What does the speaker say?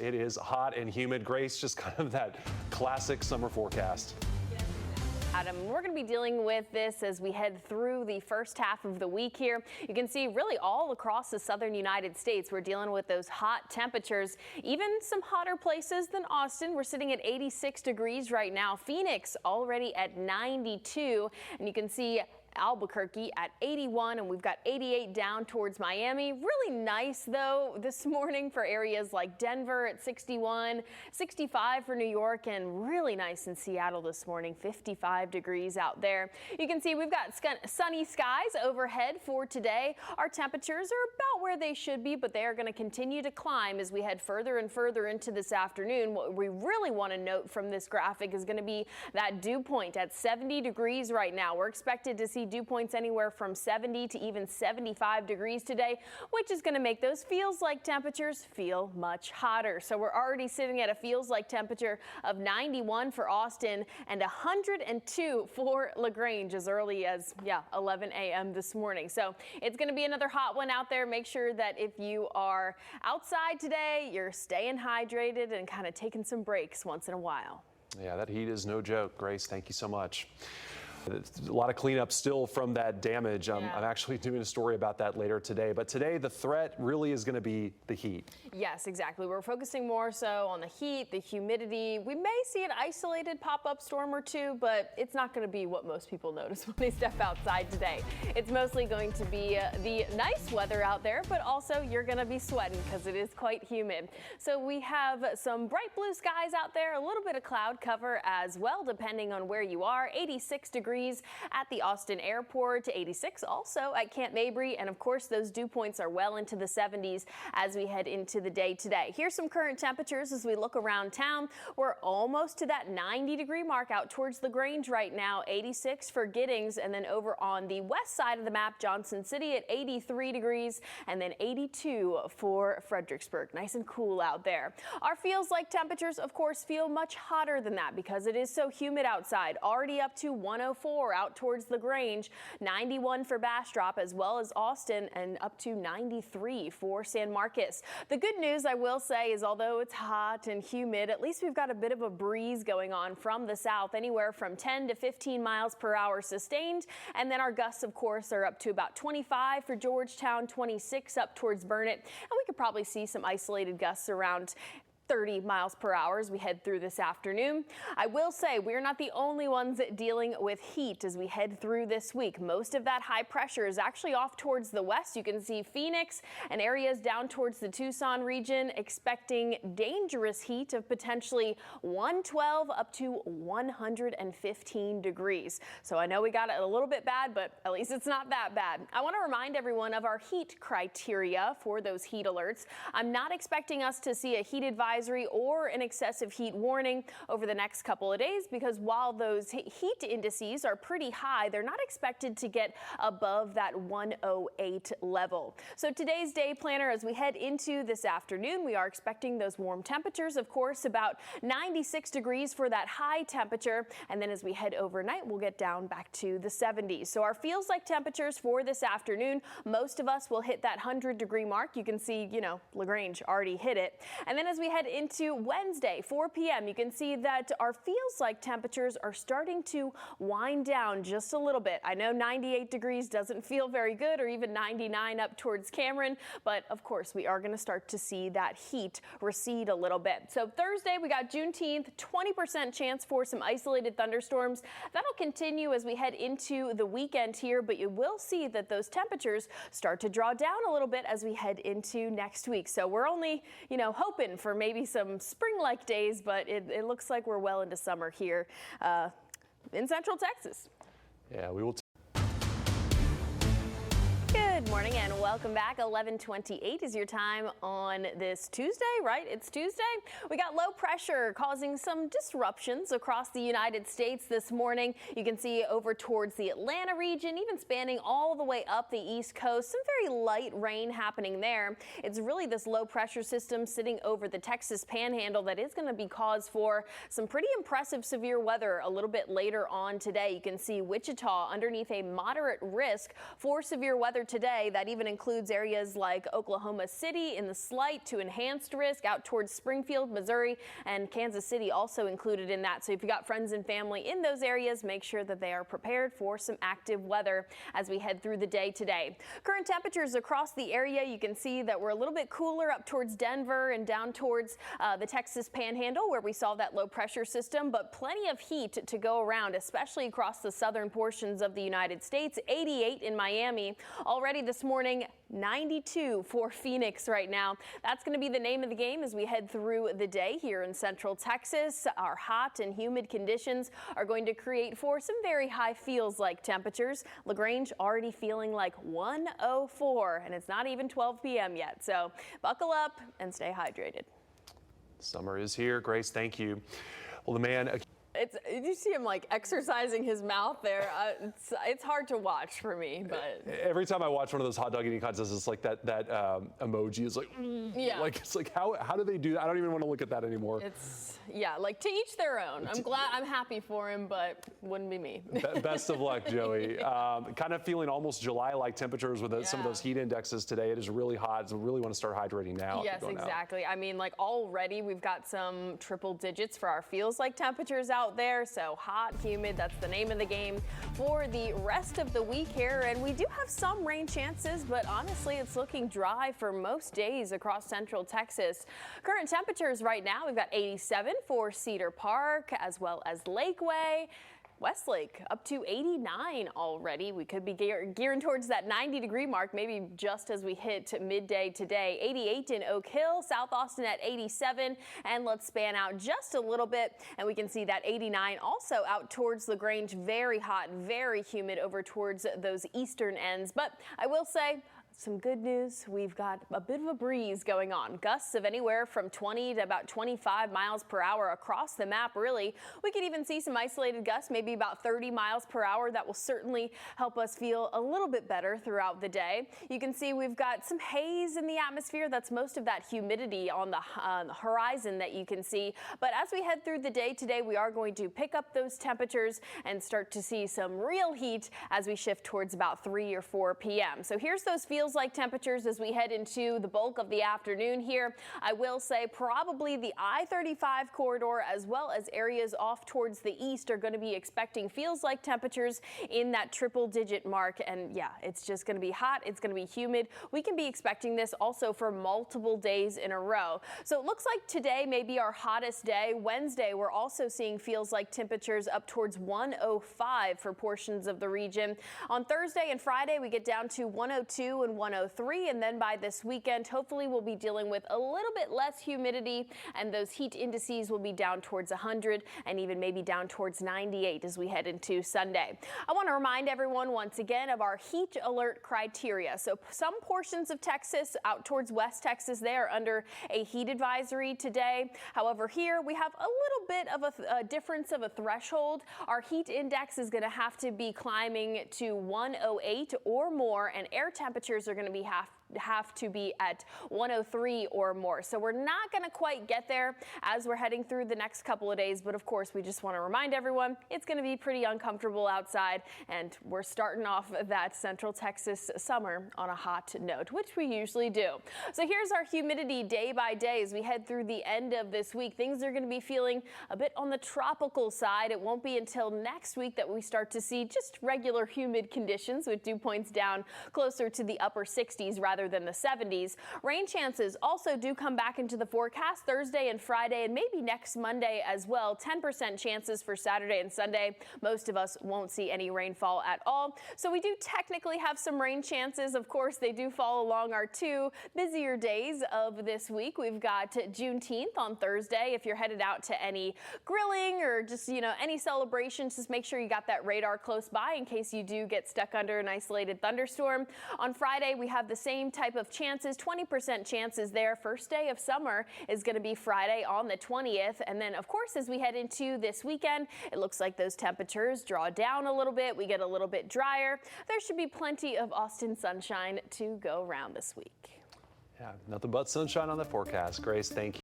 It is hot and humid. Grace, just kind of that classic summer forecast. Adam, we're going to be dealing with this as we head through the first half of the week here. You can see really all across the southern United States, we're dealing with those hot temperatures, even some hotter places than Austin. We're sitting at 86 degrees right now. Phoenix already at 92, and you can see Albuquerque at 81, and we've got 88 down towards Miami. Really nice though this morning for areas like Denver at 61, 65 for New York, and really nice in Seattle this morning, 55 degrees out there. You can see we've got sunny skies overhead for today. Our temperatures are about where they should be, but they are going to continue to climb as we head further and further into this afternoon. What we really want to note from this graphic is going to be that dew point at 70 degrees right now. We're expected to see dew points anywhere from 70 to even 75 degrees today, which is going to make those feels like temperatures feel much hotter. So we're already sitting at a feels like temperature of 91 for Austin and 102 for LaGrange as early as 11 a.m. this morning. So it's going to be another hot one out there. Make sure that if you are outside today, you're staying hydrated and kind of taking some breaks once in a while. Yeah, that heat is no joke. Grace, thank you so much. A lot of cleanup still from that damage. I'm actually doing a story about that later today. But today, the threat really is going to be the heat. Yes, exactly. We're focusing more so on the heat, the humidity. We may see an isolated pop-up storm or two, but it's not going to be what most people notice when they step outside today. It's mostly going to be the nice weather out there, but also you're going to be sweating because it is quite humid. So we have some bright blue skies out there, a little bit of cloud cover as well, depending on where you are. 86 degrees at the Austin airport, 86 also at Camp Mabry, and of course those dew points are well into the 70s as we head into the day today. Here's some current temperatures as we look around town. We're almost to that 90-degree mark out towards LaGrange right now, 86 for Giddings, and then over on the west side of the map, Johnson City at 83 degrees, and then 82 for Fredericksburg. Nice and cool out there. Our feels like temperatures, of course, feel much hotter than that because it is so humid outside, already up to 104 out towards LaGrange, 91 for Bastrop as well as Austin, and up to 93 for San Marcos. The good news, I will say, is although it's hot and humid, at least we've got a bit of a breeze going on from the south, anywhere from 10 to 15 miles per hour sustained. And then our gusts, of course, are up to about 25 for Georgetown, 26 up towards Burnett. And we could probably see some isolated gusts around 30 miles per hour as we head through this afternoon. I will say we're not the only ones dealing with heat as we head through this week. Most of that high pressure is actually off towards the west. You can see Phoenix and areas down towards the Tucson region expecting dangerous heat of potentially 112 up to 115 degrees. So I know we got it a little bit bad, but at least it's not that bad. I want to remind everyone of our heat criteria for those heat alerts. I'm not expecting us to see a heat advisory or an excessive heat warning over the next couple of days because while those heat indices are pretty high, they're not expected to get above that 108 level. So today's day planner, as we head into this afternoon, we are expecting those warm temperatures, of course, about 96 degrees for that high temperature. And then as we head overnight, we'll get down back to the 70s. So our feels like temperatures for this afternoon, most of us will hit that 100-degree mark. You can see, LaGrange already hit it. And then as we head into Wednesday, 4 p.m., you can see that our feels like temperatures are starting to wind down just a little bit. I know 98 degrees doesn't feel very good, or even 99 up towards Cameron, but of course we are going to start to see that heat recede a little bit. So Thursday, we got Juneteenth, 20% chance for some isolated thunderstorms. That'll continue as we head into the weekend here, but you will see that those temperatures start to draw down a little bit as we head into next week. So we're only, hoping for maybe some spring-like days, but it looks like we're well into summer here in Central Texas. Yeah, we will. Good morning and welcome back. 11:28 is your time on this Tuesday, right? It's Tuesday. We got low pressure causing some disruptions across the United States this morning. You can see over towards the Atlanta region, even spanning all the way up the East Coast. Some very light rain happening there. It's really this low pressure system sitting over the Texas Panhandle that is going to be cause for some pretty impressive severe weather a little bit later on today. You can see Wichita underneath a moderate risk for severe weather today. today. That even includes areas like Oklahoma City in the slight to enhanced risk, out towards Springfield, Missouri, and Kansas City also included in that. So if you got friends and family in those areas, make sure that they are prepared for some active weather as we head through the day today. Current temperatures across the area, you can see that we're a little bit cooler up towards Denver and down towards the Texas Panhandle, where we saw that low pressure system, but plenty of heat to go around, especially across the southern portions of the United States. 88 in Miami already this morning, 92 for Phoenix right now. That's going to be the name of the game as we head through the day here in Central Texas. Our hot and humid conditions are going to create for some very high feels like temperatures. LaGrange already feeling like 104, and it's not even 12 p.m. yet. So buckle up and stay hydrated. Summer is here. Grace, thank you. Well, the man. You see him like exercising his mouth there. It's hard to watch for me, but every time I watch one of those hot dog eating contests, it's like that emoji is like, yeah. Like it's like how do they do that? I don't even want to look at that anymore. Like to each their own. I'm happy for him, but wouldn't be me. Best of luck, Joey. Kind of feeling almost July-like temperatures with some of those heat indexes today. It is really hot, so we really want to start hydrating now. Yes, exactly. I mean, like already we've got some triple digits for our feels like temperatures out there. So hot, humid, that's the name of the game for the rest of the week here. And we do have some rain chances, but honestly, it's looking dry for most days across Central Texas. Current temperatures right now, we've got 87 for Cedar Park as well as Lakeway. Westlake up to 89 already. We could be gearing towards that 90-degree mark, maybe just as we hit midday today. 88 in Oak Hill, South Austin at 87, and let's span out just a little bit, and we can see that 89 also out towards LaGrange. Very hot, very humid over towards those eastern ends. But I will say, some good news, we've got a bit of a breeze going on. Gusts of anywhere from 20 to about 25 miles per hour across the map, really. We could even see some isolated gusts, maybe about 30 miles per hour. That will certainly help us feel a little bit better throughout the day. You can see we've got some haze in the atmosphere. That's most of that humidity on the horizon that you can see. But as we head through the day today, we are going to pick up those temperatures and start to see some real heat as we shift towards about 3 or 4 p.m. So here's those feels like temperatures as we head into the bulk of the afternoon here. I will say probably the I-35 corridor as well as areas off towards the east are going to be expecting feels like temperatures in that triple digit mark. And yeah, it's just going to be hot. It's going to be humid. We can be expecting this also for multiple days in a row. So it looks like today may be our hottest day. Wednesday, we're also seeing feels like temperatures up towards 105 for portions of the region. On Thursday and Friday, we get down to 102 and 103, and then by this weekend, hopefully we'll be dealing with a little bit less humidity, and those heat indices will be down towards 100 and even maybe down towards 98 as we head into Sunday. I want to remind everyone once again of our heat alert criteria. So some portions of Texas out towards West Texas, they are under a heat advisory today. However, here we have a little bit of a difference of a threshold. Our heat index is going to have to be climbing to 108 or more, and air temperatures are going to be have to be at 103 or more. So we're not going to quite get there as we're heading through the next couple of days. But of course, we just want to remind everyone it's going to be pretty uncomfortable outside. And we're starting off that Central Texas summer on a hot note, which we usually do. So here's our humidity day by day as we head through the end of this week. Things are going to be feeling a bit on the tropical side. It won't be until next week that we start to see just regular humid conditions with dew points down closer to the upper 60s rather than the 70s. Rain chances also do come back into the forecast Thursday and Friday and maybe next Monday as well. 10% chances for Saturday and Sunday. Most of us won't see any rainfall at all. So we do technically have some rain chances. Of course, they do fall along our two busier days of this week. We've got Juneteenth on Thursday. If you're headed out to any grilling or just, any celebrations, just make sure you got that radar close by in case you do get stuck under an isolated thunderstorm. On Friday, we have the same type of chances, 20% chances there. First day of summer is going to be Friday on the 20th. And then, of course, as we head into this weekend, it looks like those temperatures draw down a little bit. We get a little bit drier. There should be plenty of Austin sunshine to go around this week. Yeah, nothing but sunshine on the forecast. Grace, thank you.